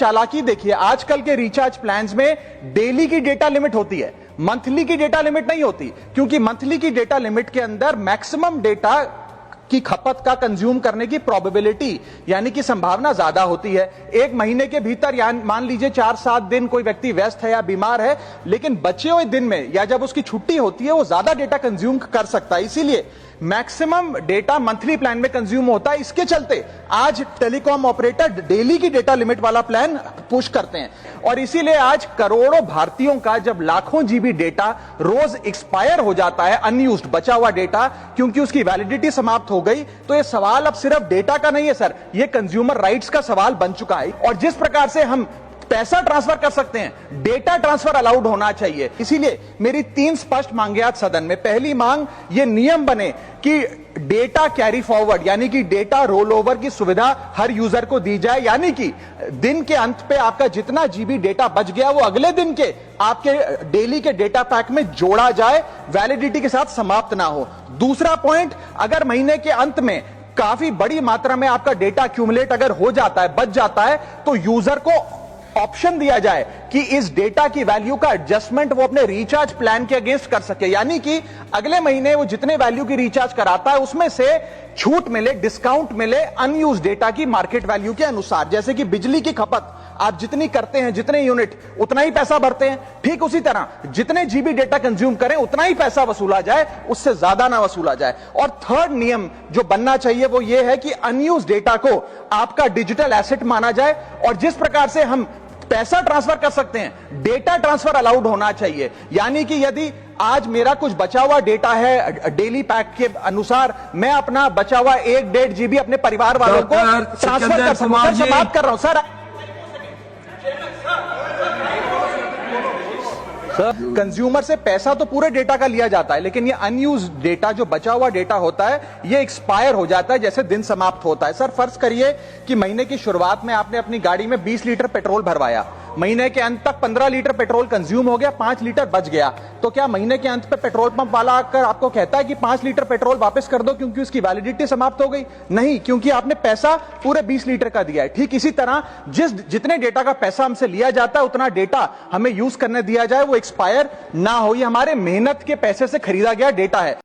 चालाकी देखिए, आजकल के रिचार्ज प्लान्स में डेली की डेटा लिमिट होती है, मंथली की डेटा लिमिट नहीं होती, क्योंकि मंथली की डेटा लिमिट के अंदर मैक्सिमम डेटा की खपत का कंज्यूम करने की प्रोबेबिलिटी यानी कि संभावना ज्यादा होती है। एक महीने के भीतर या मान लीजिए 4-7 दिन कोई व्यक्ति व्यस्त है या बीमार है, लेकिन बचे हुए दिन में या जब उसकी छुट्टी होती है वो ज्यादा डेटा कंज्यूम कर सकता है, इसीलिए मैक्सिमम डेटा मंथली प्लान में कंज्यूम होता है। इसके चलते आज टेलीकॉम ऑपरेटर डेली की डेटा लिमिट वाला प्लान पुश करते हैं और इसीलिए आज करोड़ों भारतीयों का जब लाखों जीबी डेटा रोज एक्सपायर हो जाता है, अनयूज्ड बचा हुआ डेटा, क्योंकि उसकी वैलिडिटी समाप्त हो गई, तो ये सवाल अब सिर्फ डेटा का नहीं है सर, ये कंज्यूमर राइट्स का सवाल बन चुका है। और जिस प्रकार से हम पैसा ट्रांसफर कर सकते हैं, डेटा ट्रांसफर अलाउड होना चाहिए। इसीलिए मेरी 3 स्पष्ट मांगे आज सदन में। पहली मांग, ये नियम बने कि डेटा कैरी फॉरवर्ड यानी कि डेटा रोल ओवर की सुविधा हर यूजर को दी जाए, यानी कि दिन के अंत पे आपका जितना जीबी डेटा बच गया वो अगले दिन के आपके डेली के डेटा पैक में जोड़ा जाए, वैलिडिटी के साथ समाप्त ना हो। दूसरा पॉइंट, अगर महीने के अंत में काफी बड़ी मात्रा में आपका डेटा एक्यूमुलेट अगर हो जाता है, बच जाता है, तो यूजर को ऑप्शन दिया जाए कि इस डेटा की वैल्यू का एडजस्टमेंट वो अपने रिचार्ज प्लान के अगेंस्ट कर सके, यानी कि अगले महीने वो जितने वैल्यू की रिचार्ज कराता है उसमें से छूट मिले, डिस्काउंट मिले अनयूज डेटा की मार्केट वैल्यू के अनुसार। जैसे कि बिजली की खपत आप जितनी करते हैं, जितने यूनिट उतना ही पैसा भरते हैं, ठीक उसी तरह जितने जीबी डेटा कंज्यूम करें उतना ही पैसा वसूला जाए, उससे ज्यादा ना वसूला जाए। और थर्ड नियम जो बनना चाहिए वो ये है कि अनयूज डेटा को आपका डिजिटल एसेट माना जाए और जिस प्रकार से हम पैसा ट्रांसफर कर सकते हैं, डेटा ट्रांसफर अलाउड होना चाहिए। यानी कि यदि आज मेरा कुछ बचा हुआ डेटा है डेली पैक के अनुसार, मैं अपना बचा हुआ 1-1.5 जीबी अपने परिवार वालों को ट्रांसफर कर सकूं। सर, समाप्त कर रहा हूं सर। कंज्यूमर से पैसा तो पूरे डेटा का लिया जाता है, लेकिन ये अनयूज डेटा जो बचा हुआ डेटा होता है ये एक्सपायर हो जाता है जैसे दिन समाप्त होता है। सर, फर्ज करिए कि महीने की शुरुआत में आपने अपनी गाड़ी में 20 लीटर पेट्रोल भरवाया, महीने के अंत तक 15 लीटर पेट्रोल कंज्यूम हो गया, 5 लीटर बच गया, तो क्या महीने के अंत पे पेट्रोल पंप वाला आकर आपको कहता है कि 5 लीटर पेट्रोल वापस कर दो क्योंकि उसकी वैलिडिटी समाप्त हो गई? नहीं, क्योंकि आपने पैसा पूरे 20 लीटर का दिया है। ठीक इसी तरह जितने डेटा का पैसा हमसे लिया जाता है उतना डेटा हमें यूज करने दिया जाए, वो एक्सपायर ना हो। ये हमारे मेहनत के पैसे से खरीदा गया डेटा है।